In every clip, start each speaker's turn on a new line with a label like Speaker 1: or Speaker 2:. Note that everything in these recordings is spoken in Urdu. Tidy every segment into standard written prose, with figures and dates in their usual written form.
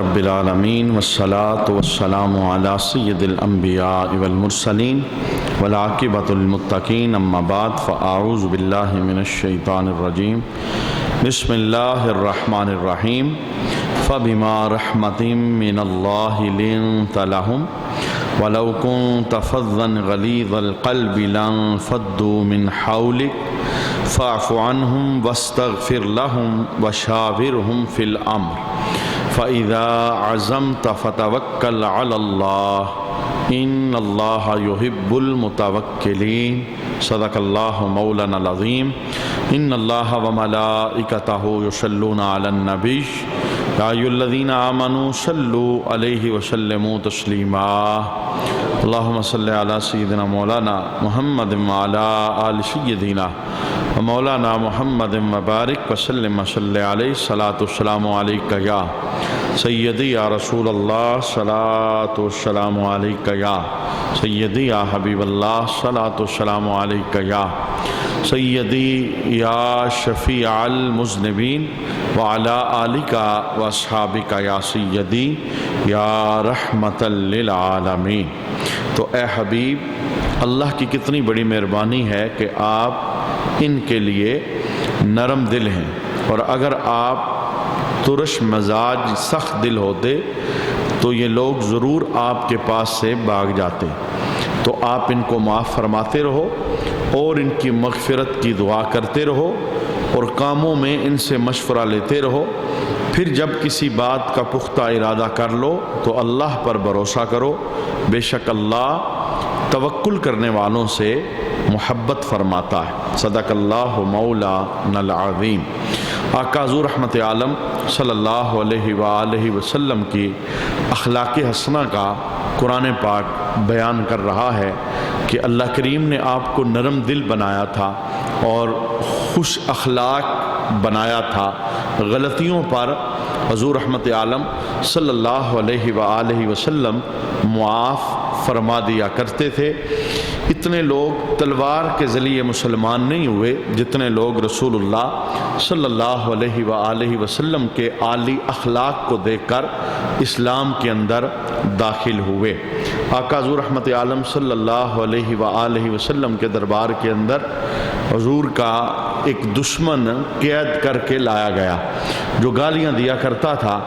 Speaker 1: رب العالمین والصلاة والسلام علی سید الانبیاء والمرسلین والعاقبۃ للمتقین اما بعد فاعوذ باللہ من الشیطان الرجیم بسم اللہ الرحمن الرحیم فبما رحمۃ من اللہ لنت لہم ولو كنت فظا غلیظ القلب لانفضوا من حولک فاعف عنہم واستغفر لہم وشاورہم فی الامر فَإِذَا عَزَمْتَ فَتَوَكَّلْ عَلَى اللَّهِ إِنَّ اللَّهَ يُحِبُّ الْمُتَوَكِّلِينَ صدق اللہ مولانا العظیم إِنَّ اللَّهَ وَمَلَائِكَتَهُ يُصَلُّونَ عَلَى النَّبِيِّ يَا أَيُّهَا الَّذِينَ آمَنُوا صَلُّوا عَلَيْهِ وَسَلِّمُوا تَسْلِيمًا اللهم صل على سيدنا مولانا محمد وعلى آل سيدنا ومولانا محمد وبارك وسلم وصل عليه صلاة والسلام عليك يا سيدي يا رسول الله صلاة والسلام عليك يا سيدي يا حبيب الله صلاة والسلام عليك يا سيدي يا شفيع المذنبين وعلى آلك وأصحابك يا سيدي يا رحمة للعالمين۔ تو اے حبیب، اللہ کی کتنی بڑی مہربانی ہے کہ آپ ان کے لیے نرم دل ہیں، اور اگر آپ ترش مزاج سخت دل ہوتے تو یہ لوگ ضرور آپ کے پاس سے بھاگ جاتے۔ تو آپ ان کو معاف فرماتے رہو اور ان کی مغفرت کی دعا کرتے رہو اور کاموں میں ان سے مشورہ لیتے رہو۔ پھر جب کسی بات کا پختہ ارادہ کر لو تو اللہ پر بھروسہ کرو، بے شک اللہ توکل کرنے والوں سے محبت فرماتا ہے۔ صدق اللہ مولانا العظیم۔ آقا حضور رحمت عالم صلی اللہ علیہ وآلہ وسلم کی اخلاق حسنہ کا قرآن پاک بیان کر رہا ہے کہ اللہ کریم نے آپ کو نرم دل بنایا تھا اور خوش اخلاق بنایا تھا۔ غلطیوں پر حضور رحمت عالم صلی اللہ علیہ وآلہ وسلم معاف فرما دیا کرتے تھے۔ اتنے لوگ تلوار کے ذریعے مسلمان نہیں ہوئے جتنے لوگ رسول اللہ صلی اللہ علیہ وآلہ وسلم کے عالی اخلاق کو دیکھ کر اسلام کے اندر داخل ہوئے۔ آقا حضور رحمت عالم صلی اللہ علیہ وآلہ وسلم کے دربار کے اندر حضور کا ایک دشمن قید کر کے لایا گیا جو گالیاں دیا کرتا تھا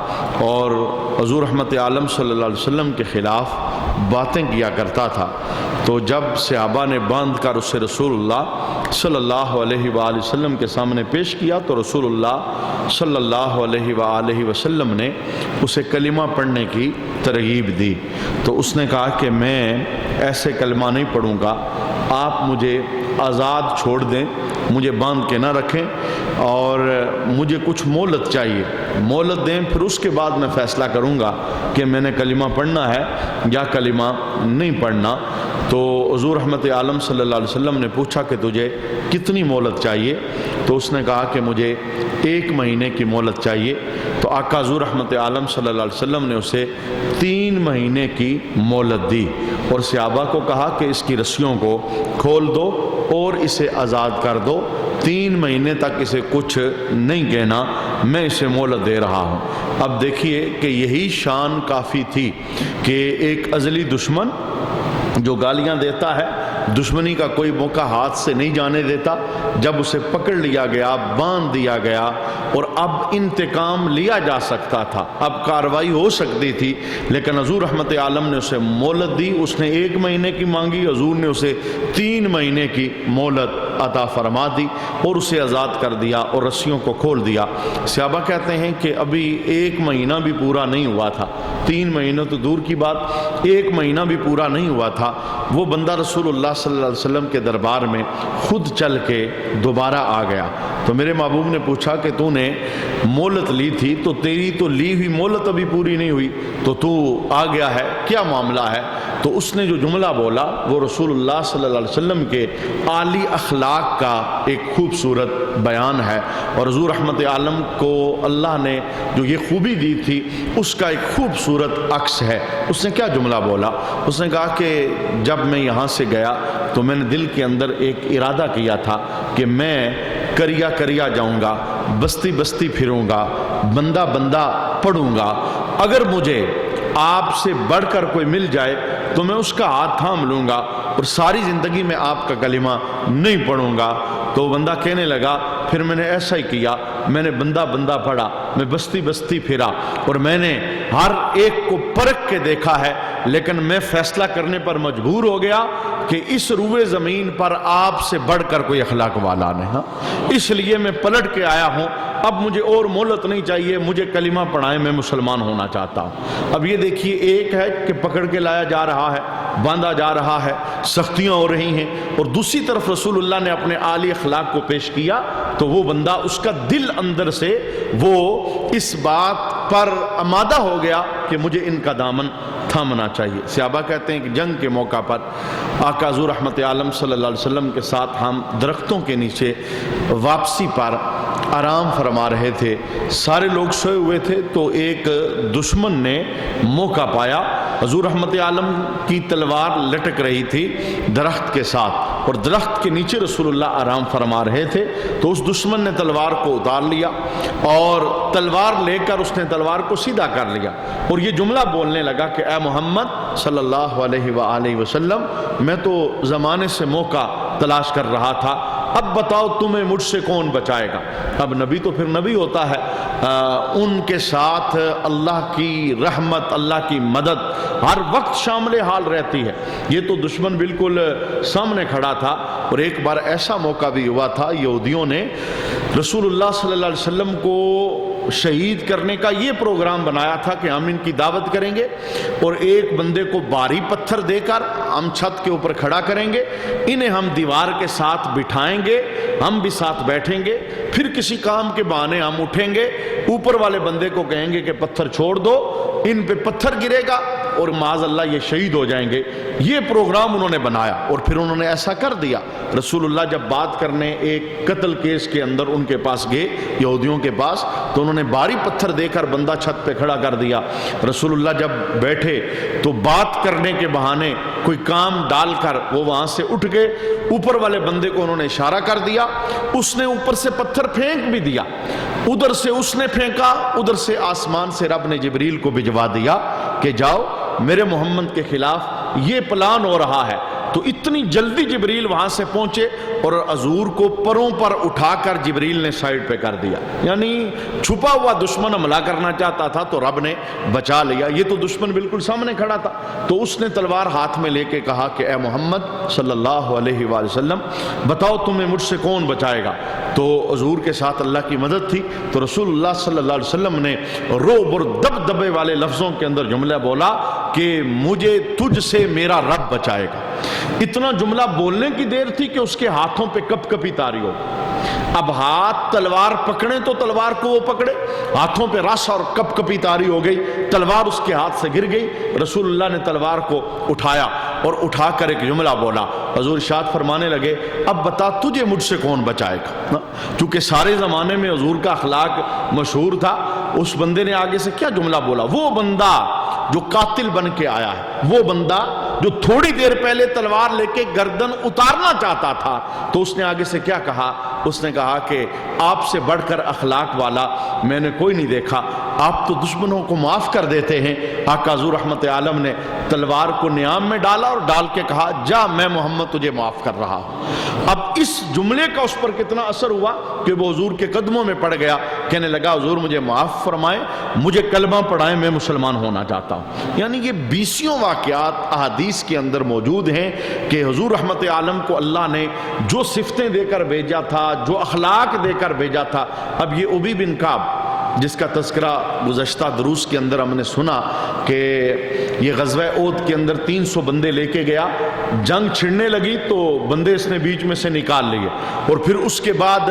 Speaker 1: اور حضور رحمت عالم صلی اللہ علیہ وسلم کے خلاف باتیں کیا کرتا تھا۔ تو جب صحابہ نے باندھ کر اسے رسول اللہ صلی اللہ علیہ وآلہ وسلم کے سامنے پیش کیا تو رسول اللہ صلی اللہ علیہ وآلہ وسلم نے اسے کلمہ پڑھنے کی ترغیب دی۔ تو اس نے کہا کہ میں ایسے کلمہ نہیں پڑھوں گا، آپ مجھے آزاد چھوڑ دیں، مجھے باندھ کے نہ رکھیں اور مجھے کچھ مہلت چاہیے، مہلت دیں، پھر اس کے بعد میں فیصلہ کروں گا کہ میں نے کلمہ پڑھنا ہے یا کلمہ نہیں پڑھنا۔ تو حضور رحمت عالم صلی اللہ علیہ وسلم نے پوچھا کہ تجھے کتنی مہلت چاہیے؟ تو اس نے کہا کہ مجھے 1 مہینے کی مہلت چاہیے۔ تو آقا حضور رحمت عالم صلی اللہ علیہ وسلم نے اسے 3 مہینے کی مہلت دی اور صحابہ کو کہا کہ اس کی رسیوں کو کھول دو اور اسے آزاد کر دو، 3 مہینے تک اسے کچھ نہیں کہنا، میں اسے مہلت دے رہا ہوں۔ اب دیکھیے کہ یہی شان کافی تھی کہ ایک ازلی دشمن جو گالیاں دیتا ہے، دشمنی کا کوئی موقع ہاتھ سے نہیں جانے دیتا، جب اسے پکڑ لیا گیا، باندھ دیا گیا اور اب انتقام لیا جا سکتا تھا، اب کارروائی ہو سکتی تھی، لیکن حضور رحمت عالم نے اسے مہلت دی۔ اس نے 1 مہینے کی مانگی، حضور نے اسے 3 مہینے کی مہلت عطا فرما دی اور اسے آزاد کر دیا اور رسیوں کو کھول دیا۔ صحابہ کہتے ہیں کہ ابھی 1 مہینہ بھی پورا نہیں ہوا تھا، 3 مہینوں تو دور کی بات، 1 مہینہ بھی پورا نہیں ہوا تھا، وہ بندہ رسول اللہ صلی اللہ علیہ وسلم کے دربار میں خود چل کے دوبارہ آ گیا۔ تو میرے محبوب نے پوچھا کہ تو نے مہلت لی تھی تو تیری تو لی ہوئی مہلت ابھی پوری نہیں ہوئی، تو آ گیا ہے، کیا معاملہ ہے؟ تو اس نے جو جملہ بولا وہ رسول اللہ صلی اللہ علیہ وسلم کے عالی اخلاق کا ایک خوبصورت بیان ہے، اور حضور رحمت عالم کو اللہ نے جو یہ خوبی دی تھی اس کا ایک خوبصورت عکس ہے۔ اس نے کیا جملہ بولا؟ اس نے کہا کہ جب میں یہاں سے گیا تو میں نے دل کے اندر ایک ارادہ کیا تھا کہ میں کریا کریا جاؤں گا، بستی بستی پھروں گا، بندہ بندہ پڑھوں گا، اگر مجھے آپ سے بڑھ کر کوئی مل جائے تو میں اس کا ہاتھ تھام لوں گا اور ساری زندگی میں آپ کا کلمہ نہیں پڑھوں گا۔ تو بندہ کہنے لگا پھر میں نے ایسا ہی کیا، میں نے بندہ بندہ پڑھا، میں بستی بستی پھرا اور میں نے ہر ایک کو پرکھ کے دیکھا ہے، لیکن میں فیصلہ کرنے پر مجبور ہو گیا کہ اس روئے زمین پر آپ سے بڑھ کر کوئی اخلاق والا نہیں، اس لیے میں پلٹ کے آیا ہوں، اب مجھے اور مہلت نہیں چاہیے، مجھے کلمہ پڑھائیں، میں مسلمان ہونا چاہتا ہوں۔ اب یہ دیکھیے، ایک ہے کہ پکڑ کے لایا جا رہا ہے، باندھا جا رہا ہے، سختیاں ہو رہی ہیں، اور دوسری طرف رسول اللہ نے اپنے عالی اخلاق کو پیش کیا، تو وہ بندہ اس کا دل اندر سے وہ اس بات پر آمادہ ہو گیا کہ مجھے ان کا دامن تھامنا چاہیے۔ صحابہ کہتے ہیں کہ جنگ کے موقع پر آقا حضور رحمت عالم صلی اللہ علیہ وسلم کے ساتھ ہم درختوں کے نیچے واپسی پر آرام فرما رہے تھے، سارے لوگ سوئے ہوئے تھے، تو ایک دشمن نے موقع پایا، حضور رحمت عالم کی تلوار لٹک رہی تھی درخت کے ساتھ، اور درخت کے نیچے رسول اللہ آرام فرما رہے تھے، تو اس دشمن نے تلوار کو اتار لیا اور تلوار لے کر اس نے تلوار کو سیدھا کر لیا، اور یہ جملہ بولنے لگا کہ اے محمد صلی اللہ علیہ وآلہ وسلم، میں تو زمانے سے موقع تلاش کر رہا تھا، اب بتاؤ تمہیں مجھ سے کون بچائے گا۔ اب نبی تو پھر نبی ہوتا ہے، ان کے ساتھ اللہ کی رحمت، اللہ کی مدد ہر وقت شامل حال رہتی ہے۔ یہ تو دشمن بالکل سامنے کھڑا تھا، اور ایک بار ایسا موقع بھی ہوا تھا، یہودیوں نے رسول اللہ صلی اللہ علیہ وسلم کو شہید کرنے کا یہ پروگرام بنایا تھا کہ ہم ان کی دعوت کریں گے اور ایک بندے کو بھاری پتھر دے کر ہم چھت کے اوپر کھڑا کریں گے، انہیں ہم دیوار کے ساتھ بٹھائیں گے، ہم بھی ساتھ بیٹھیں گے، پھر کسی کام کے بہانے ہم اٹھیں گے، اوپر والے بندے کو کہیں گے کہ پتھر چھوڑ دو، ان پہ پتھر گرے گا اور معاذ اللہ یہ شہید ہو جائیں گے۔ یہ پروگرام انہوں نے بنایا اور پھر انہوں نے ایسا کر دیا۔ رسول اللہ جب بات کرنے ایک قتل کیس کے اندر ان کے پاس گئے، یہودیوں کے پاس، تو انہوں نے بھاری پتھر دے کر بندہ چھت پہ کھڑا کر دیا۔ رسول اللہ جب بیٹھے تو بات کرنے کے بہانے کوئی کام ڈال کر وہ وہاں سے اٹھ گئے، اوپر والے بندے کو انہوں نے اشارہ کر دیا، اس نے اوپر سے پتھر پھینک بھی دیا، ادھر سے اس نے پھینکا، ادھر سے آسمان سے رب نے جبریل کو بھجوا دیا کہ جاؤ میرے محمد کے خلاف یہ پلان ہو رہا ہے۔ تو اتنی جلدی جبریل وہاں سے پہنچے اور حضور کو پروں پر اٹھا کر جبریل نے سائیڈ پہ کر دیا، یعنی چھپا ہوا دشمن حملہ کرنا چاہتا تھا تو رب نے بچا لیا۔ یہ تو دشمن بالکل سامنے کھڑا تھا، تو اس نے تلوار ہاتھ میں لے کے کہا کہ اے محمد صلی اللہ علیہ وآلہ وسلم، بتاؤ تمہیں مجھ سے کون بچائے گا۔ تو حضور کے ساتھ اللہ کی مدد تھی، تو رسول اللہ صلی اللہ علیہ وسلم نے رعب اور دبدبے والے لفظوں کے اندر جملہ بولا کہ مجھے تجھ سے میرا رب بچائے گا۔ اتنا جملہ بولنے کی دیر تھی کہ اس کے ہاتھوں پہ کپ کپی طاری ہو۔ اب ہاتھ تلوار پکڑے تو تلوار کو وہ پکڑے، ہاتھوں پہ رس اور کپ کپی طاری ہو گئی، تلوار اس کے ہاتھ سے گر گئی۔ رسول اللہ نے تلوار کو اٹھایا اور اٹھا کر ایک جملہ بولا۔ حضور ارشاد فرمانے لگے اب بتا تجھے مجھ سے کون بچائے گا۔ چونکہ سارے زمانے میں حضور کا اخلاق مشہور تھا، اس بندے نے آگے سے کیا جملہ بولا، وہ بندہ جو قاتل بن کے آیا ہے، وہ بندہ جو تھوڑی دیر پہلے تلوار لے کے گردن اتارنا چاہتا تھا، تو اس نے آگے سے کیا کہا، اس نے کہا کہ آپ سے بڑھ کر اخلاق والا میں نے کوئی نہیں دیکھا، آپ تو دشمنوں کو معاف کر دیتے ہیں۔ آقا حضور رحمت عالم نے تلوار کو نیام میں ڈالا اور ڈال کے کہا جا میں محمد تجھے معاف کر رہا ہوں۔ اب اس جملے کا اس پر کتنا اثر ہوا کہ وہ حضور کے قدموں میں پڑ گیا، کہنے لگا حضور مجھے معاف فرمائیں، مجھے کلمہ پڑھائیں، میں مسلمان ہونا چاہتا ہوں۔ یعنی یہ 20 واقعات احادیث کے اندر موجود ہیں کہ حضور رحمت عالم کو اللہ نے جو صفتیں دے کر بھیجا تھا، جو اخلاق دے کر بھیجا تھا۔ اب یہ ابی بن کعب جس کا تذکرہ گزشتہ دروس کے اندر ہم نے سنا کہ یہ غزوہ احد کے اندر 300 بندے لے کے گیا، جنگ چھڑنے لگی تو بندے اس نے بیچ میں سے نکال لیے، اور پھر اس کے بعد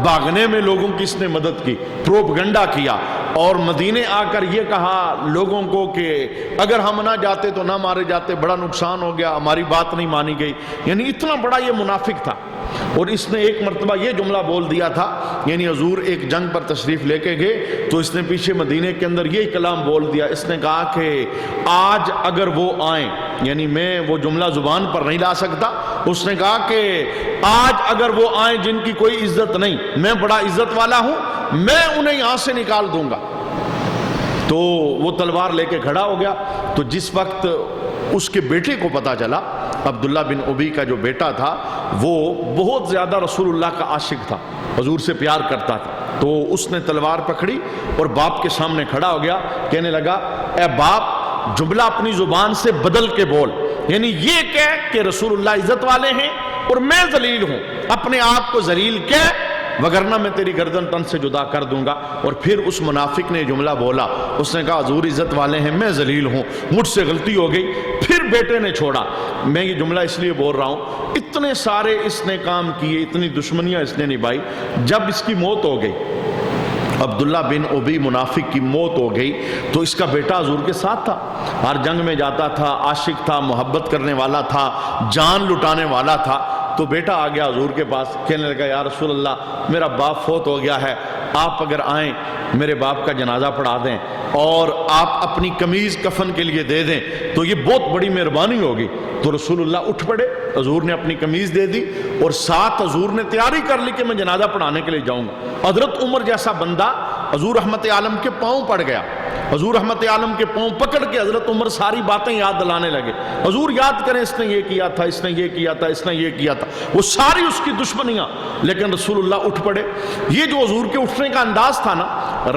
Speaker 1: بھاگنے میں لوگوں کی اس نے مدد کی، پروپگنڈا کیا، اور مدینے آ کر یہ کہا لوگوں کو کہ اگر ہم نہ جاتے تو نہ مارے جاتے، بڑا نقصان ہو گیا، ہماری بات نہیں مانی گئی۔ یعنی اتنا بڑا یہ منافق تھا۔ اور اس نے ایک مرتبہ یہ جملہ بول دیا تھا، یعنی حضور ایک جنگ پر تشریف لے کے گئے تو اس نے پیچھے مدینے کے اندر یہ کلام بول دیا، اس نے کہا کہ آج اگر وہ آئیں، یعنی میں وہ جملہ زبان پر نہیں لا سکتا، اس نے کہا کہ آج اگر وہ آئیں جن کی کوئی عزت نہیں، میں بڑا عزت والا ہوں، میں انہیں یہاں سے نکال دوں گا۔ تو وہ تلوار لے کے کھڑا ہو گیا۔ تو جس وقت اس کے بیٹے کو پتا چلا، عبداللہ بن ابی کا جو بیٹا تھا وہ بہت زیادہ رسول اللہ کا عاشق تھا، حضور سے پیار کرتا تھا، تو اس نے تلوار پکڑی اور باپ کے سامنے کھڑا ہو گیا، کہنے لگا اے باپ جملہ اپنی زبان سے بدل کے بول، یعنی یہ کہہ کہ رسول اللہ عزت والے ہیں اور میں ذلیل ہوں، اپنے آپ کو ذلیل کہہ وگرنہ میں تیری گردن تن سے جدا کر دوں گا۔ اور پھر اس منافق نے جملہ بولا، اس نے کہا حضور عزت والے ہیں، میں ذلیل ہوں، مجھ سے غلطی ہو گئی۔ پھر بیٹے نے چھوڑا۔ میں یہ جملہ اس لیے بول رہا ہوں، اتنے سارے اس نے کام کیے، اتنی دشمنیاں اس نے نبھائی، جب اس کی موت ہو گئی، عبداللہ بن ابی منافق کی موت ہو گئی، تو اس کا بیٹا حضور کے ساتھ تھا، ہر جنگ میں جاتا تھا، عاشق تھا، محبت کرنے والا تھا، جان لٹانے والا تھا۔ تو بیٹا آ گیا حضور کے پاس، کہنے لگا یا رسول اللہ میرا باپ فوت ہو گیا ہے، آپ اگر آئیں میرے باپ کا جنازہ پڑھا دیں اور آپ اپنی قمیض کفن کے لیے دے دیں تو یہ بہت بڑی مہربانی ہوگی۔ تو رسول اللہ اٹھ پڑے، حضور نے اپنی قمیض دے دی اور ساتھ حضور نے تیاری کر لی کہ میں جنازہ پڑھانے کے لیے جاؤں گا۔ حضرت عمر جیسا بندہ حضور رحمت عالم کے پاؤں پڑ گیا، حضور رحمت عالم کے پاؤں پکڑ کے حضرت عمر ساری باتیں یاد دلانے لگے، حضور یاد کریں اس نے یہ کیا تھا، اس نے یہ کیا تھا، اس نے یہ کیا تھا، وہ ساری اس کی دشمنیاں، لیکن رسول اللہ اٹھ پڑے۔ یہ جو حضور کے اٹھنے کا انداز تھا نا،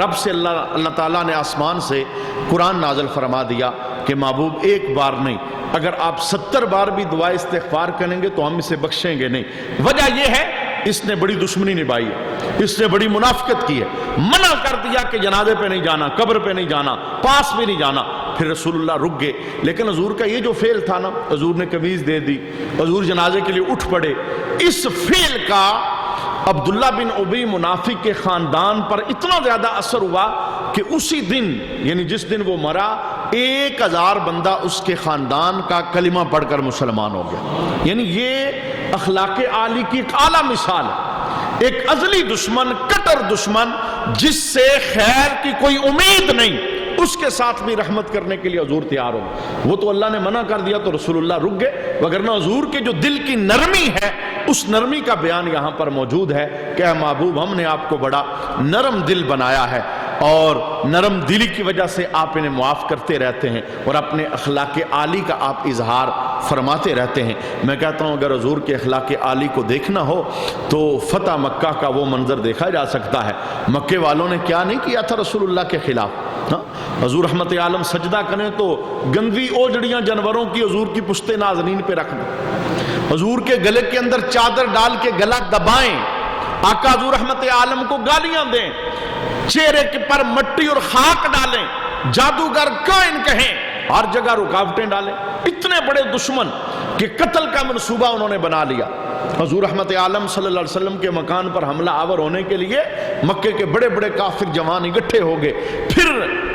Speaker 1: رب سے اللہ تعالیٰ نے آسمان سے قرآن نازل فرما دیا کہ محبوب ایک بار نہیں، اگر آپ 70 بار بھی دعا استغفار کریں گے تو ہم اسے بخشیں گے نہیں۔ وجہ یہ ہے اس نے بڑی دشمنی نبھائی ہے، اس نے بڑی منافقت کی ہے، منع کر دیا کہ جنازے پہ نہیں جانا، قبر پہ نہیں جانا، پاس بھی نہیں جانا۔ پھر رسول اللہ رک گئے، لیکن حضور کا یہ جو فعل تھا نا، حضور نے قمیض دے دی، حضور جنازے کے لیے اٹھ پڑے، اس فعل کا عبداللہ بن ابی منافق کے خاندان پر اتنا زیادہ اثر ہوا کہ اسی دن، یعنی جس دن وہ مرا، 1000 بندہ اس کے خاندان کا کلمہ پڑھ کر مسلمان ہو گیا۔ یعنی یہ اخلاق عالی کی ایک اعلیٰ مثال ہے، ایک ازلی دشمن، کٹر دشمن جس سے خیر کی کوئی امید نہیں، اس کے ساتھ بھی رحمت کرنے کے لیے حضور تیار ہو۔ وہ تو اللہ نے منع کر دیا تو رسول اللہ رک گئے، وگرنہ حضور کے جو دل کی نرمی ہے اس نرمی کا بیان یہاں پر موجود ہے کہ اے محبوب ہم نے آپ کو بڑا نرم دل بنایا ہے، اور نرم دلی کی وجہ سے آپ انہیں معاف کرتے رہتے ہیں اور اپنے اخلاق عالی کا آپ اظہار فرماتے رہتے ہیں۔ میں کہتا ہوں اگر حضور کے اخلاق عالی کو دیکھنا ہو تو فتح مکہ کا وہ منظر دیکھا جا سکتا ہے۔ مکے والوں نے کیا نہیں کیا تھا رسول اللہ کے خلاف، حضور رحمت عالم سجدہ کریں تو گندی اوجڑیاں جانوروں کی حضور کی پشت نازنین پہ رکھ دیں، حضور کے گلے کے اندر چادر ڈال کے گلا دبائیں، آقا حضور رحمت عالم کو گالیاں دیں، چہرے کے پر مٹی اور خاک ڈالیں، جادوگر کائن کہیں، ہر جگہ رکاوٹیں ڈالیں۔ اتنے بڑے دشمن کہ قتل کا منصوبہ انہوں نے بنا لیا۔ حضور رحمت عالم صلی اللہ علیہ وسلم کے مکان پر حملہ آور ہونے کے لیے مکے کے بڑے بڑے کافر جوان اکٹھے ہو گئے۔ پھر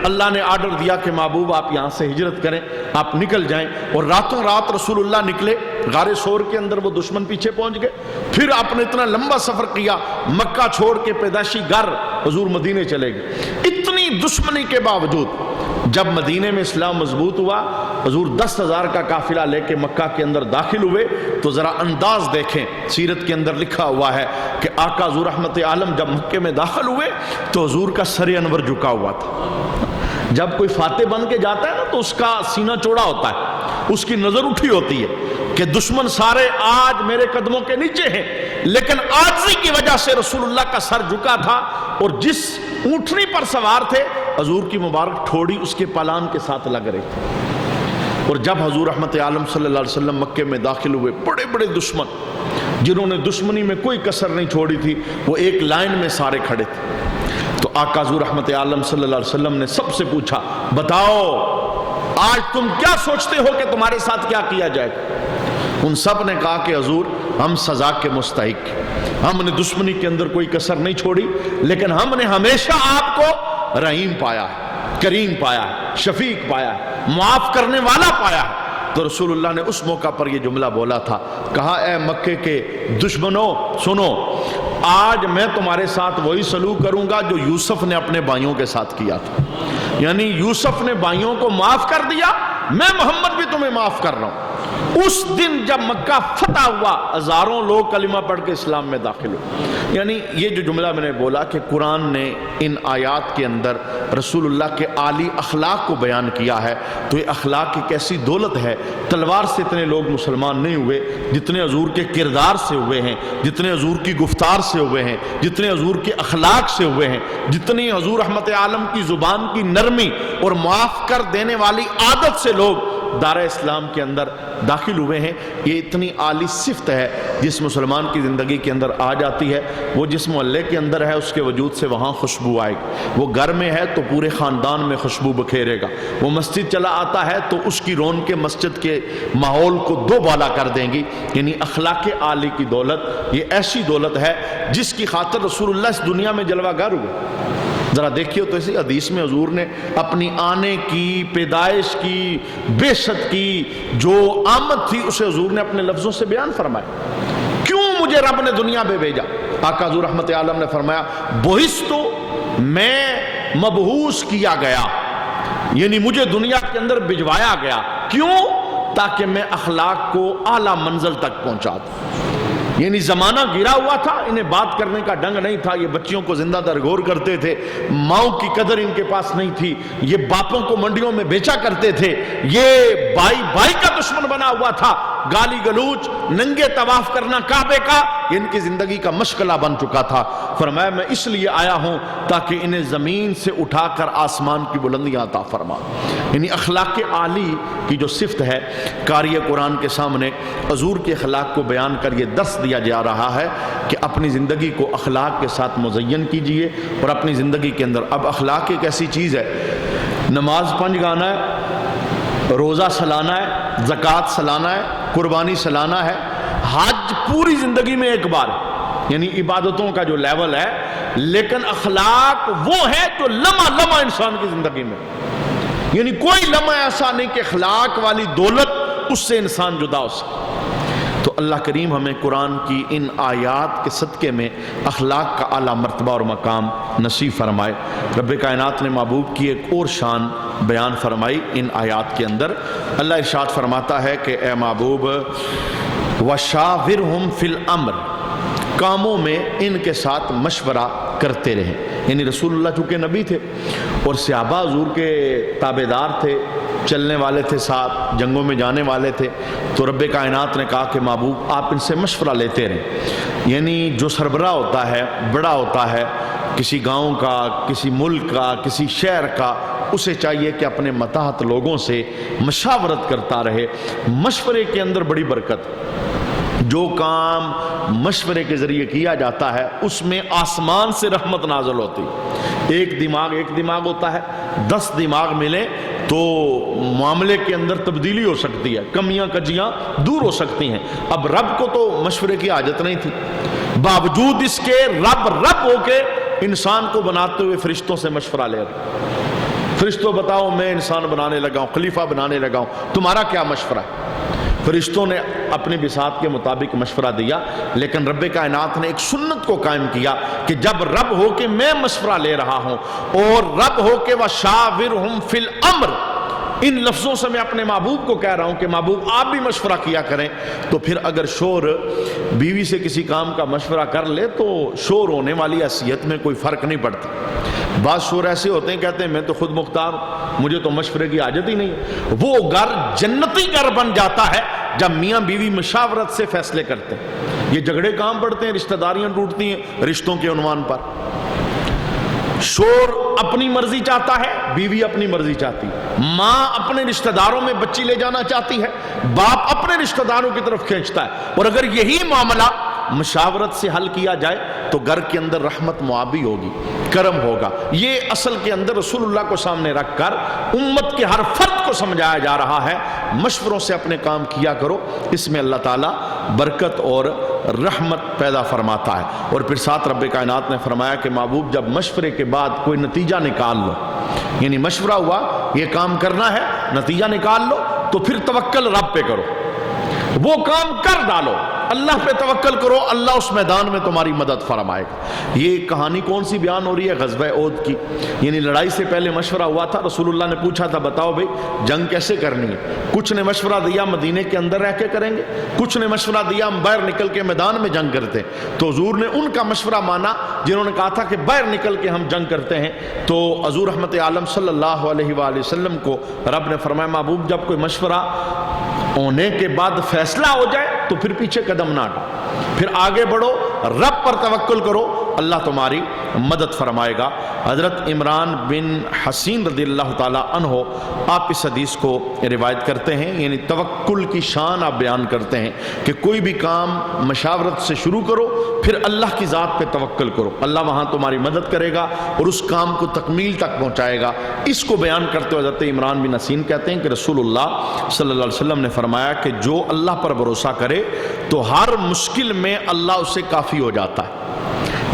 Speaker 1: اللہ نے آرڈر دیا کہ محبوب آپ یہاں سے ہجرت کریں، آپ نکل جائیں، اور راتوں رات رسول اللہ نکلے، غار سور کے اندر وہ دشمن پیچھے پہنچ گئے۔ پھر آپ نے اتنا لمبا سفر کیا، مکہ چھوڑ کے پیدائشی گھر حضور مدینے چلے گئے۔ اتنی دشمنی کے باوجود جب مدینے میں اسلام مضبوط ہوا، حضور 10,000 کا قافلہ لے کے مکہ کے اندر داخل ہوئے، تو ذرا انداز دیکھیں، سیرت کے اندر لکھا ہوا ہے کہ آقا حضور رحمت عالم جب مکے میں داخل ہوئے تو حضور کا سر انور جھکا ہوا تھا۔ جب کوئی فاتح بن کے جاتا ہے نا تو اس کا سینہ چوڑا ہوتا ہے، اس کی نظر اٹھی ہوتی ہے کہ دشمن سارے آج میرے قدموں کے نیچے ہیں، لیکن عاجزی کی وجہ سے رسول اللہ کا سر جھکا تھا، اور جس اونٹنی پر سوار تھے حضور کی مبارک ٹھوڑی اس کے پالان کے ساتھ لگ رہی تھی۔ اور جب حضور رحمت عالم صلی اللہ علیہ وسلم مکے میں داخل ہوئے، بڑے بڑے دشمن جنہوں نے دشمنی میں کوئی کسر نہیں چھوڑی تھی، وہ ایک لائن میں سارے کھڑے تھے۔ تو آقا حضور رحمت عالم صلی اللہ علیہ وسلم نے سب سے پوچھا، بتاؤ آج تم کیا سوچتے ہو کہ تمہارے ساتھ کیا کیا جائے گا؟ ان سب نے کہا کہ حضور ہم سزا کے مستحق ہیں، ہم نے دشمنی کے اندر کوئی کسر نہیں چھوڑی، لیکن ہم نے ہمیشہ آپ کو رحیم پایا ہے، کریم پایا ہے، شفیق پایا ہے، معاف کرنے والا پایا ہے۔ تو رسول اللہ نے اس موقع پر یہ جملہ بولا تھا، کہا اے مکے کے دشمنوں سنو، آج میں تمہارے ساتھ وہی سلوک کروں گا جو یوسف نے اپنے بھائیوں کے ساتھ کیا تھا، یعنی یوسف نے بھائیوں کو معاف کر دیا، میں محمد بھی تمہیں معاف کر رہا ہوں۔ اس دن جب مکہ فتح ہوا ہزاروں لوگ کلمہ پڑھ کے اسلام میں داخل ہوئے۔ یعنی یہ جو جملہ میں نے بولا کہ قرآن نے ان آیات کے اندر رسول اللہ کے عالی اخلاق کو بیان کیا ہے، تو یہ اخلاق ایک ایسی دولت ہے، تلوار سے اتنے لوگ مسلمان نہیں ہوئے جتنے حضور کے کردار سے ہوئے ہیں، جتنے حضور کی گفتار سے ہوئے ہیں، جتنے حضور کے اخلاق سے ہوئے ہیں، جتنی حضور رحمت عالم کی زبان کی نرمی اور معاف کر دینے والی عادت سے لوگ دار اسلام کے اندر داخل ہوئے ہیں۔ یہ اتنی عالی صفت ہے جس مسلمان کی زندگی کے اندر آ جاتی ہے، وہ جس محلے کے اندر ہے اس کے وجود سے وہاں خوشبو آئے گی، وہ گھر میں ہے تو پورے خاندان میں خوشبو بکھیرے گا، وہ مسجد چلا آتا ہے تو اس کی رونق کے مسجد کے ماحول کو دو بالا کر دیں گی۔ یعنی اخلاق عالی کی دولت یہ ایسی دولت ہے جس کی خاطر رسول اللہ اس دنیا میں جلوہ گر ہوئے۔ ذرا دیکھیے تو اسی حدیث میں حضور نے اپنی آنے کی، پیدائش کی، بعثت کی جو آمد تھی اسے حضور نے اپنے لفظوں سے بیان فرمایا۔ کیوں مجھے رب نے دنیا پہ بھیجا؟ آقا حضور رحمت عالم نے فرمایا بعثت، میں مبعوث کیا گیا، یعنی مجھے دنیا کے اندر بھجوایا گیا۔ کیوں؟ تاکہ میں اخلاق کو اعلیٰ منزل تک پہنچا دوں۔ یعنی زمانہ گرا ہوا تھا، انہیں بات کرنے کا ڈنگ نہیں تھا، یہ بچیوں کو زندہ درگور کرتے تھے، ماؤں کی قدر ان کے پاس نہیں تھی، یہ باپوں کو منڈیوں میں بیچا کرتے تھے، یہ بائی کا دشمن بنا ہوا تھا، گالی گلوچ، ننگے طواف کرنا کعبے کا ان کی زندگی کا مشغلہ بن چکا تھا۔ فرمایا میں اس لیے آیا ہوں تاکہ انہیں زمین سے اٹھا کر آسمان کی بلندیاں عطا فرما۔ یعنی اخلاق عالی کی جو صفت ہے، قاری قرآن کے سامنے حضور کے اخلاق کو بیان کر یہ درس دیا جا رہا ہے کہ اپنی زندگی کو اخلاق کے ساتھ مزین کیجئے، اور اپنی زندگی کے اندر اب اخلاق ایک ایسی چیز ہے، نماز 5 گانا ہے، روزہ سالانہ ہے، زکوٰۃ سالانہ ہے، قربانی سالانہ ہے، حج پوری زندگی میں ایک بار ہے، یعنی عبادتوں کا جو لیول ہے، لیکن اخلاق وہ ہے جو لمحہ لمحہ انسان کی زندگی میں، یعنی کوئی لمحہ ایسا نہیں کہ اخلاق والی دولت اس سے انسان جدا ہو سکے۔ تو اللہ کریم ہمیں قرآن کی ان آیات کے صدقے میں اخلاق کا اعلیٰ مرتبہ اور مقام نصیب فرمائے۔ رب کائنات نے محبوب کی ایک اور شان بیان فرمائی ان آیات کے اندر۔ اللہ ارشاد فرماتا ہے کہ اے محبوب وَشَاوِرْهُمْ فِي الْأَمْرِ، کاموں میں ان کے ساتھ مشورہ کرتے رہیں۔ یعنی رسول اللہ چونکہ نبی تھے اور صحابہ حضور کے تابع دار تھے، چلنے والے تھے، ساتھ جنگوں میں جانے والے تھے، تو رب کائنات نے کہا کہ محبوب آپ ان سے مشورہ لیتے رہیں۔ یعنی جو سربراہ ہوتا ہے، بڑا ہوتا ہے کسی گاؤں کا، کسی ملک کا، کسی شہر کا، اسے چاہیے کہ اپنے متحت لوگوں سے مشاورت کرتا رہے۔ مشورے کے اندر بڑی برکت، جو کام مشورے کے ذریعے کیا جاتا ہے اس میں آسمان سے رحمت نازل ہوتی۔ ایک دماغ ہوتا ہے، 10 دماغ ملیں تو معاملے کے اندر تبدیلی ہو سکتی ہے، کمیاں کجیاں دور ہو سکتی ہیں۔ اب رب کو تو مشورے کی حاجت نہیں تھی، باوجود اس کے رب ہو کے انسان کو بناتے ہوئے فرشتوں سے مشورہ لے رہے۔ فرشتوں بتاؤ میں انسان بنانے لگا ہوں، خلیفہ بنانے لگا ہوں، تمہارا کیا مشورہ ہے؟ فرشتوں نے اپنی بساط کے مطابق مشورہ دیا، لیکن رب کائنات نے ایک سنت کو قائم کیا کہ جب رب ہو کے میں مشورہ لے رہا ہوں اور رب ہو کے وَشَاوِرْهُمْ فِي الْأَمْرِ، ان لفظوں سے میں اپنے محبوب کو کہہ رہا ہوں کہ محبوب آپ بھی مشورہ کیا کریں، تو پھر اگر شور بیوی سے کسی کام کا مشورہ کر لے تو شور ہونے والی حیثیت میں کوئی فرق نہیں پڑتا۔ بعض شور ایسے ہوتے ہیں کہتے ہیں میں تو خود مختار ہوں، مجھے تو مشورے کی حاجت ہی نہیں ہے۔ وہ گھر جنتی گھر بن جاتا ہے جب میاں بیوی مشاورت سے فیصلے کرتے ہیں۔ یہ جھگڑے کام پڑتے ہیں، رشتہ داریاں ٹوٹتی ہیں رشتوں کے عنوان پر۔ شور اپنی مرضی چاہتا ہے، بیوی اپنی مرضی چاہتی ہے، ماں اپنے رشتہ داروں میں بچی لے جانا چاہتی ہے، باپ اپنے رشتہ داروں کی طرف کھینچتا ہے۔ اور اگر یہی معاملہ مشاورت سے حل کیا جائے تو گھر کے اندر رحمت معابی ہوگی، کرم ہوگا۔ یہ اصل کے اندر رسول اللہ کو سامنے رکھ کر امت کے ہر فرد کو سمجھایا جا رہا ہے، مشوروں سے اپنے کام کیا کرو، اس میں اللہ تعالیٰ برکت اور رحمت پیدا فرماتا ہے۔ اور پھر ساتھ رب کائنات نے فرمایا کہ محبوب جب مشورے کے بعد کوئی نتیجہ نکال لو، یعنی مشورہ ہوا یہ کام کرنا ہے، نتیجہ نکال لو، تو پھر توکل رب پہ کرو، وہ کام کر ڈالو، اللہ پہ توکل کرو، اللہ اس میدان میں تمہاری مدد فرمائے گا۔ یہ کہانی کون سی بیان ہو رہی ہے؟ غزوہ احد کی، یعنی لڑائی سے پہلے مشورہ ہوا تھا، رسول اللہ نے پوچھا تھا بتاؤ بھئی جنگ کیسے کرنی ہے؟ کچھ نے مشورہ دیا مدینے کے اندر رہ کے کریں گے، کچھ نے مشورہ دیا ہم باہر نکل کے میدان میں جنگ کرتے ہیں۔ تو حضور نے ان کا مشورہ مانا جنہوں نے کہا تھا کہ باہر نکل کے ہم جنگ کرتے ہیں۔ تو حضور رحمت عالم صلی اللہ علیہ وآلہ وسلم کو رب نے فرمایا محبوب جب کوئی مشورہ ہونے کے بعد فیصلہ ہو جائے تو پھر پیچھے قدم نہ ہٹاؤ، پھر آگے بڑھو، رب پر توکل کرو، اللہ تمہاری مدد فرمائے گا۔ حضرت عمران بن حسین رضی اللہ تعالیٰ عنہ آپ اس حدیث کو روایت کرتے ہیں، یعنی توکل کی شان آپ بیان کرتے ہیں کہ کوئی بھی کام مشاورت سے شروع کرو، پھر اللہ کی ذات پہ توکل کرو، اللہ وہاں تمہاری مدد کرے گا اور اس کام کو تکمیل تک پہنچائے گا۔ اس کو بیان کرتے ہوئے حضرت عمران بن حسین کہتے ہیں کہ رسول اللہ صلی اللہ علیہ وسلم نے فرمایا کہ جو اللہ پر بھروسہ کرے تو ہر مشکل میں اللہ اسے کافی ہو جاتا ہے۔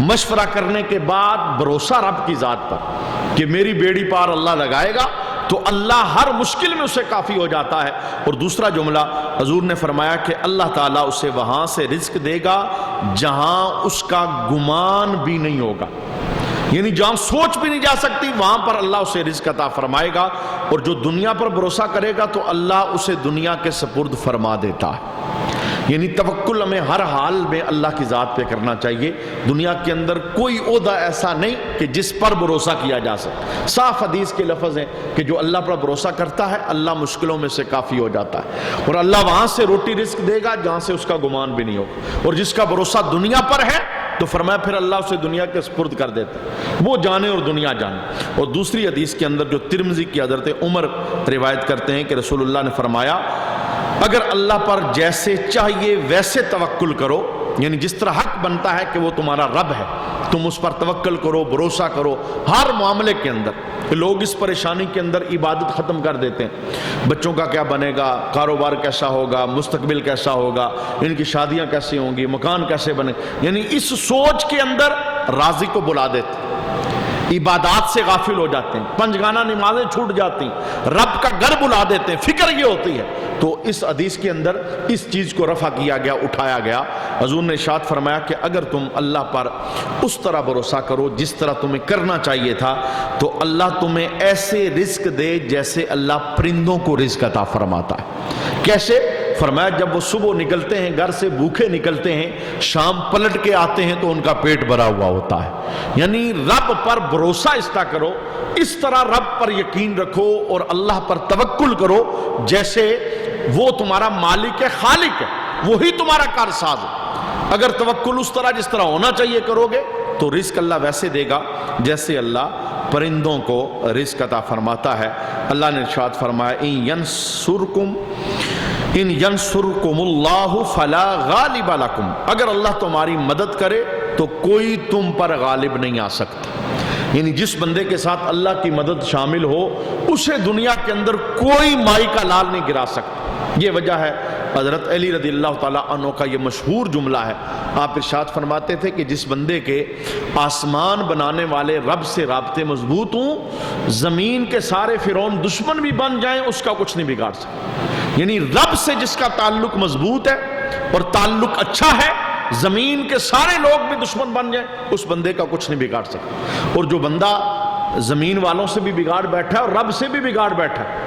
Speaker 1: مشورہ کرنے کے بعد بھروسہ رب کی ذات پر کہ میری بیڑی پار اللہ لگائے گا تو اللہ ہر مشکل میں اسے کافی ہو جاتا ہے۔ اور دوسرا جملہ حضور نے فرمایا کہ اللہ تعالیٰ اسے وہاں سے رزق دے گا جہاں اس کا گمان بھی نہیں ہوگا، یعنی جہاں سوچ بھی نہیں جا سکتی وہاں پر اللہ اسے رزق عطا فرمائے گا۔ اور جو دنیا پر بھروسہ کرے گا تو اللہ اسے دنیا کے سپرد فرما دیتا ہے۔ یعنی توکل ہمیں ہر حال میں اللہ کی ذات پہ کرنا چاہیے۔ دنیا کے اندر کوئی عہدہ ایسا نہیں کہ جس پر بھروسہ کیا جا سکے۔ صاف حدیث کے لفظ ہیں کہ جو اللہ پر بھروسہ کرتا ہے اللہ مشکلوں میں سے کافی ہو جاتا ہے، اور اللہ وہاں سے روٹی رزق دے گا جہاں سے اس کا گمان بھی نہیں ہوگا۔ اور جس کا بھروسہ دنیا پر ہے تو فرمایا پھر اللہ اسے دنیا کے سپرد کر دیتا ہے، وہ جانے اور دنیا جانے۔ اور دوسری حدیث کے اندر جو ترمذی کی حضرت عمر روایت کرتے ہیں کہ رسول اللہ نے فرمایا اگر اللہ پر جیسے چاہیے ویسے توکل کرو، یعنی جس طرح حق بنتا ہے کہ وہ تمہارا رب ہے تم اس پر توکل کرو، بھروسہ کرو ہر معاملے کے اندر۔ لوگ اس پریشانی کے اندر عبادت ختم کر دیتے ہیں، بچوں کا کیا بنے گا، کاروبار کیسا ہوگا، مستقبل کیسا ہوگا، ان کی شادیاں کیسی ہوں گی، مکان کیسے بنے، یعنی اس سوچ کے اندر رازق کو بلا دیتے ہیں، عبادات سے غافل ہو جاتے ہیں، پنجگانہ نمازیں چھوٹ جاتی ہیں، رب کا گھر بلا دیتے ہیں، فکر یہ ہوتی ہے۔ تو اس حدیث کے اندر اس چیز کو رفع کیا گیا، اٹھایا گیا۔ حضور نے ارشاد فرمایا کہ اگر تم اللہ پر اس طرح بھروسہ کرو جس طرح تمہیں کرنا چاہیے تھا تو اللہ تمہیں ایسے رزق دے جیسے اللہ پرندوں کو رزق عطا فرماتا ہے۔ کیسے؟ فرمایا جب وہ صبح نکلتے ہیں گھر سے بھوکے نکلتے ہیں، شام پلٹ کے آتے ہیں تو ان کا پیٹ بھرا ہوا ہوتا ہے۔ یعنی رب پر بھروسہ اس طرح کرو، اس طرح رب پر یقین رکھو اور اللہ پر توکل کرو جیسے وہ تمہارا مالک ہے، خالق ہے، وہی تمہارا کارساز ہے۔ اگر توکل اس طرح جس طرح ہونا چاہیے کرو گے تو رزق اللہ ویسے دے گا جیسے اللہ پرندوں کو رزق عطا فرماتا ہے۔ اللہ نے ارشاد فرمایا ان ینصرکم اللہ فلا غالب لکم، اگر اللہ تمہاری مدد کرے تو کوئی تم پر غالب نہیں آ سکتا۔ یعنی جس بندے کے ساتھ اللہ کی مدد شامل ہو اسے دنیا کے اندر کوئی مائی کا لال نہیں گرا سکتا۔ یہ وجہ ہے حضرت علی رضی اللہ تعالیٰ عنہ کا یہ مشہور جملہ ہے، آپ ارشاد فرماتے تھے کہ جس بندے کے آسمان بنانے والے رب سے رابطے مضبوط ہوں، زمین کے سارے فرعون دشمن بھی بن جائیں اس کا کچھ نہیں بگاڑ سکتا۔ یعنی رب سے جس کا تعلق مضبوط ہے اور تعلق اچھا ہے، زمین کے سارے لوگ بھی دشمن بن جائیں اس بندے کا کچھ نہیں بگاڑ سکتا۔ اور جو بندہ زمین والوں سے بھی بگاڑ بیٹھا ہے اور رب سے بھی بگاڑ بیٹھا ہے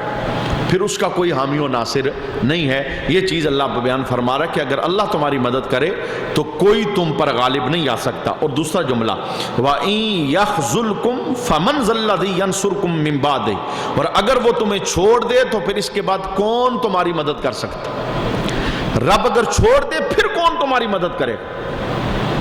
Speaker 1: پھر اس کا کوئی حامی و ناصر نہیں ہے۔ یہ چیز اللہ بیان فرما رہا ہے کہ اگر اللہ تمہاری مدد کرے تو کوئی تم پر غالب نہیں آ سکتا۔ اور دوسرا جملہ وَإِن يَخْذُلْكُمْ فَمَنْ ذَا الَّذِي يَنْصُرُكُمْ مِنْ بَعْدِهِ، اور اگر وہ تمہیں چھوڑ دے تو پھر اس کے بعد کون تمہاری مدد کر سکتا؟ رب اگر چھوڑ دے پھر کون تمہاری مدد کرے؟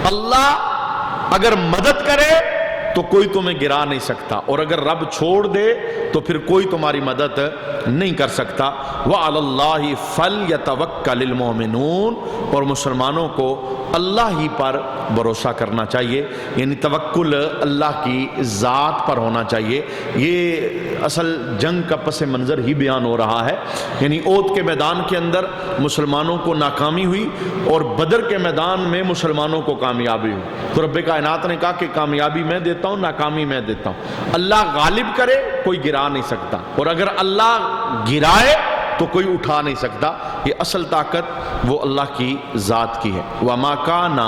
Speaker 1: اللہ اگر مدد کرے تو کوئی تمہیں گرا نہیں سکتا، اور اگر رب چھوڑ دے تو پھر کوئی تمہاری مدد نہیں کر سکتا۔ وَعَلَى اللَّهِ فَلْيَتَوَكَّلِ الْمُؤْمِنُونَ، اور مسلمانوں کو اللہ ہی پر بھروسہ کرنا چاہیے، یعنی توکل اللہ کی ذات پر ہونا چاہیے۔ یہ اصل جنگ کا پس منظر ہی بیان ہو رہا ہے، یعنی احد کے میدان کے اندر مسلمانوں کو ناکامی ہوئی اور بدر کے میدان میں مسلمانوں کو کامیابی ہوئی۔ تو رب کائنات نے کہا کہ کامیابی میں دیتا ہوں، ناکامی میں دیتا ہوں۔ اللہ غالب کرے کوئی گرا نہیں سکتا، اور اگر اللہ گرائے تو کوئی اٹھا نہیں سکتا. یہ اصل طاقت وہ اللہ کی ذات کی ہے. وَمَا كَانَ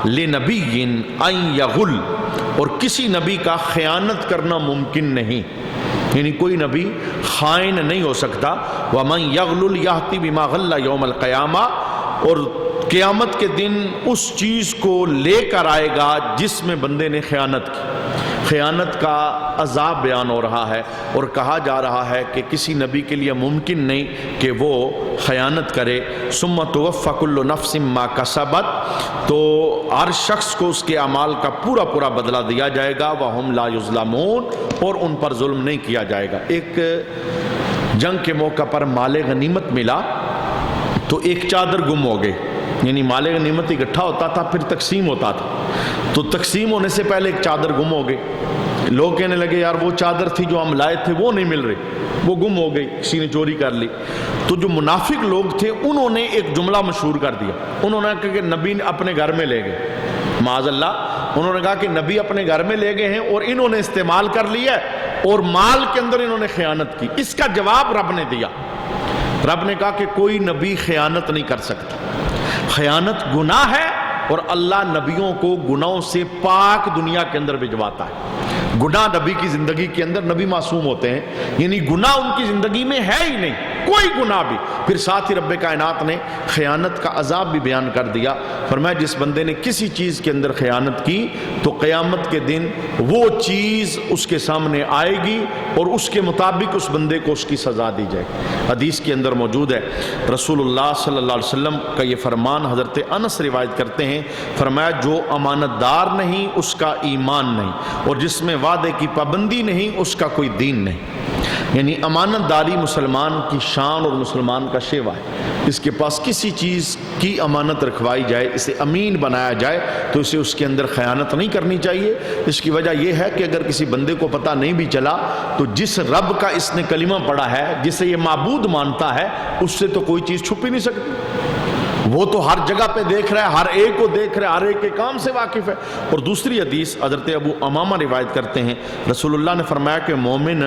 Speaker 1: لِنَبِيٍّ أَن يَغُلَّ، اور کسی نبی کا خیانت کرنا ممکن نہیں، یعنی کوئی نبی خائن نہیں ہو سکتا. وَمَن يَغْلُلْ يَأْتِ بِمَا غَلَّ يَوْمَ الْقِيَامَةِ، اور قیامت کے دن اس چیز کو لے کر آئے گا جس میں بندے نے خیانت کی. خیانت کا عذاب بیان ہو رہا ہے اور کہا جا رہا ہے کہ کسی نبی کے لیے ممکن نہیں کہ وہ خیانت کرے. ثم توفی کل نفس ما کسبت، تو ہر شخص کو اس کے اعمال کا پورا پورا بدلہ دیا جائے گا. وہم لا یظلمون، اور ان پر ظلم نہیں کیا جائے گا. ایک جنگ کے موقع پر مال غنیمت ملا تو ایک چادر گم ہو گئی، یعنی مال غنیمت اکٹھا ہوتا تھا پھر تقسیم ہوتا تھا، تو تقسیم ہونے سے پہلے ایک چادر گم ہو گئی. لوگ کہنے لگے یار وہ چادر تھی جو ہم لائے تھے وہ نہیں مل رہی، وہ گم ہو گئی، کسی نے چوری کر لی. تو جو منافق لوگ تھے انہوں نے ایک جملہ مشہور کر دیا. انہوں نے کہا کہ نبی اپنے گھر میں لے گئے، معاذ اللہ، انہوں نے کہا کہ نبی اپنے گھر میں لے گئے ہیں اور انہوں نے استعمال کر لیا اور مال کے اندر انہوں نے خیانت کی. اس کا جواب رب نے دیا. رب نے کہا کہ کوئی نبی خیانت نہیں کر سکتا. خیانت گناہ ہے اور اللہ نبیوں کو گناہوں سے پاک دنیا کے اندر بھجواتا ہے. گناہ نبی کی زندگی کے اندر، نبی معصوم ہوتے ہیں، یعنی گناہ ان کی زندگی میں ہے ہی نہیں، کوئی گناہ بھی. پھر ساتھ ہی رب کائنات نے خیانت کا عذاب بھی بیان کر دیا. فرمایا جس بندے نے کسی چیز کے اندر خیانت کی تو قیامت کے دن وہ چیز اس کے سامنے آئے گی اور اس کے مطابق اس بندے کو اس کی سزا دی جائے گی. حدیث کے اندر موجود ہے، رسول اللہ صلی اللہ علیہ وسلم کا یہ فرمان حضرت انس روایت کرتے ہیں. فرمایا جو امانت دار نہیں اس کا ایمان نہیں، اور جس میں وعدے کی پابندی نہیں اس کا کوئی دین نہیں. یعنی امانت داری مسلمان کی شان اور مسلمان کا شیوا ہے. اس کے پاس کسی چیز کی امانت رکھوائی جائے، اسے امین بنایا جائے تو اسے اس کے اندر خیانت نہیں کرنی چاہیے. اس کی وجہ یہ ہے کہ اگر کسی بندے کو پتہ نہیں بھی چلا تو جس رب کا اس نے کلمہ پڑھا ہے، جسے یہ معبود مانتا ہے، اس سے تو کوئی چیز چھپ ہی نہیں سکتی. وہ تو ہر جگہ پہ دیکھ رہا ہے، ہر ایک کو دیکھ رہا ہے، ہر ایک کے کام سے واقف ہے. اور دوسری حدیث حضرت ابو امامہ روایت کرتے ہیں، رسول اللہ نے فرمایا کہ مومن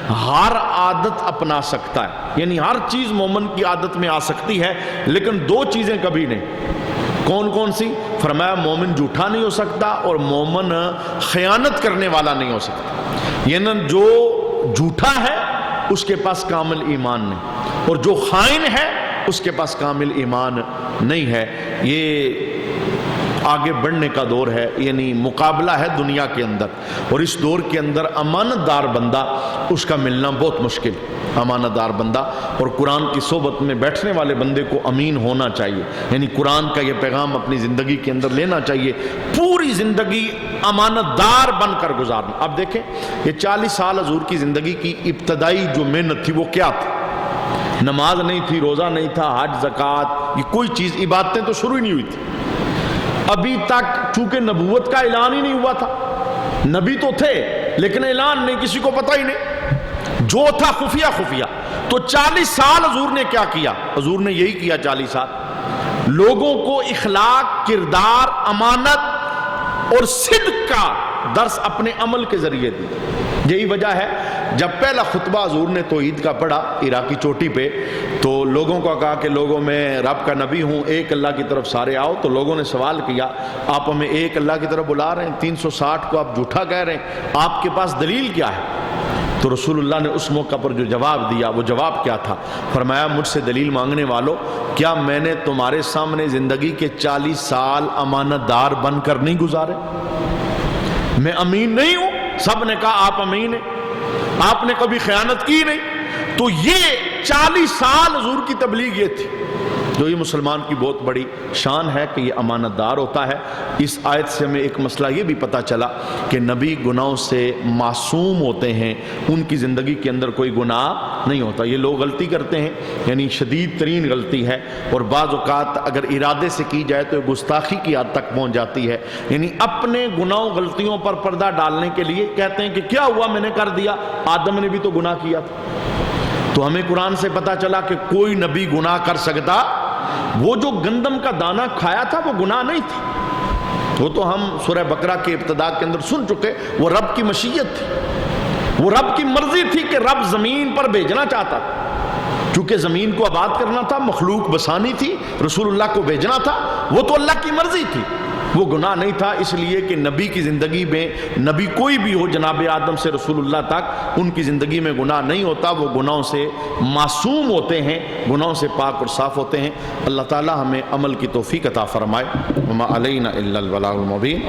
Speaker 1: ہر عادت اپنا سکتا ہے، یعنی ہر چیز مومن کی عادت میں آ سکتی ہے، لیکن دو چیزیں کبھی نہیں. کون کون سی؟ فرمایا مومن جھوٹا نہیں ہو سکتا اور مومن خیانت کرنے والا نہیں ہو سکتا. یعنی جو جھوٹا ہے اس کے پاس کامل ایمان نہیں، اور جو خائن ہے اس کے پاس کامل ایمان نہیں ہے. یہ آگے بڑھنے کا دور ہے، یعنی مقابلہ ہے دنیا کے اندر، اور اس دور کے اندر امانت دار بندہ اس کا ملنا بہت مشکل. امانت دار بندہ اور قرآن کی صحبت میں بیٹھنے والے بندے کو امین ہونا چاہیے، یعنی قرآن کا یہ پیغام اپنی زندگی کے اندر لینا چاہیے، پوری زندگی امانت دار بن کر گزارنا. اب دیکھیں یہ 40 سال حضور کی زندگی کی ابتدائی جو محنت تھی وہ کیا تھی؟ نماز نہیں تھی، روزہ نہیں تھا، حج زکوٰۃ، یہ کوئی چیز، عبادتیں تو شروع ہی نہیں ہوئی تھی. ابھی تک چونکہ نبوت کا اعلان ہی نہیں ہوا تھا، نبی تو تھے لیکن اعلان نہیں، کسی کو پتہ ہی نہیں، جو تھا خفیہ خفیہ. تو 40 سال حضور نے کیا کیا؟ حضور نے یہی کیا 40 سال، لوگوں کو اخلاق، کردار، امانت اور صدق کا درس اپنے عمل کے ذریعے دی. یہی وجہ ہے جب پہلا خطبہ حضور نے توحید کا پڑھا عراقی چوٹی پہ تو لوگوں کو کہا کہ لوگوں میں رب کا نبی ہوں، ایک اللہ کی طرف سارے آؤ. تو لوگوں نے سوال کیا آپ ہمیں ایک اللہ کی طرف بلا رہے ہیں، 360 کو آپ جھوٹا کہہ رہے ہیں، آپ کے پاس دلیل کیا ہے؟ تو رسول اللہ نے اس موقع پر جو جواب دیا وہ جواب کیا تھا؟ فرمایا مجھ سے دلیل مانگنے والوں، کیا میں نے تمہارے سامنے زندگی کے 40 سال امانت دار بن کر نہیں گزارے؟ میں امین نہیں ہوں؟ سب نے کہا آپ امین ہیں، آپ نے کبھی خیانت کی نہیں. تو یہ 40 سال حضور کی تبلیغ یہ تھی، جو یہ مسلمان کی بہت بڑی شان ہے کہ یہ امانت دار ہوتا ہے. اس آیت سے ہمیں ایک مسئلہ یہ بھی پتہ چلا کہ نبی گناہوں سے معصوم ہوتے ہیں، ان کی زندگی کے اندر کوئی گناہ نہیں ہوتا. یہ لوگ غلطی کرتے ہیں، یعنی شدید ترین غلطی ہے، اور بعض اوقات اگر ارادے سے کی جائے تو گستاخی کی حد تک پہنچ جاتی ہے. یعنی اپنے گناہوں غلطیوں پر پردہ ڈالنے کے لیے کہتے ہیں کہ کیا ہوا، میں نے کر دیا، آدم نے بھی تو گناہ کیا تھا. تو ہمیں قرآن سے پتہ چلا کہ کوئی نبی گناہ کر سکتا. وہ جو گندم کا دانہ کھایا تھا وہ گناہ نہیں تھا، وہ تو ہم سورہ بقرہ کے ابتدا کے اندر سن چکے. وہ رب کی مشیت تھی، وہ رب کی مرضی تھی کہ رب زمین پر بھیجنا چاہتا تھا. چونکہ زمین کو آباد کرنا تھا، مخلوق بسانی تھی، رسول اللہ کو بھیجنا تھا، وہ تو اللہ کی مرضی تھی، وہ گناہ نہیں تھا، اس لیے کہ نبی کی زندگی میں، نبی کوئی بھی ہو جناب آدم سے رسول اللہ تک، ان کی زندگی میں گناہ نہیں ہوتا، وہ گناہوں سے معصوم ہوتے ہیں، گناہوں سے پاک اور صاف ہوتے ہیں۔ اللہ تعالی ہمیں عمل کی توفیق عطا فرمائے۔ وما علینا الا البلاغ المبین۔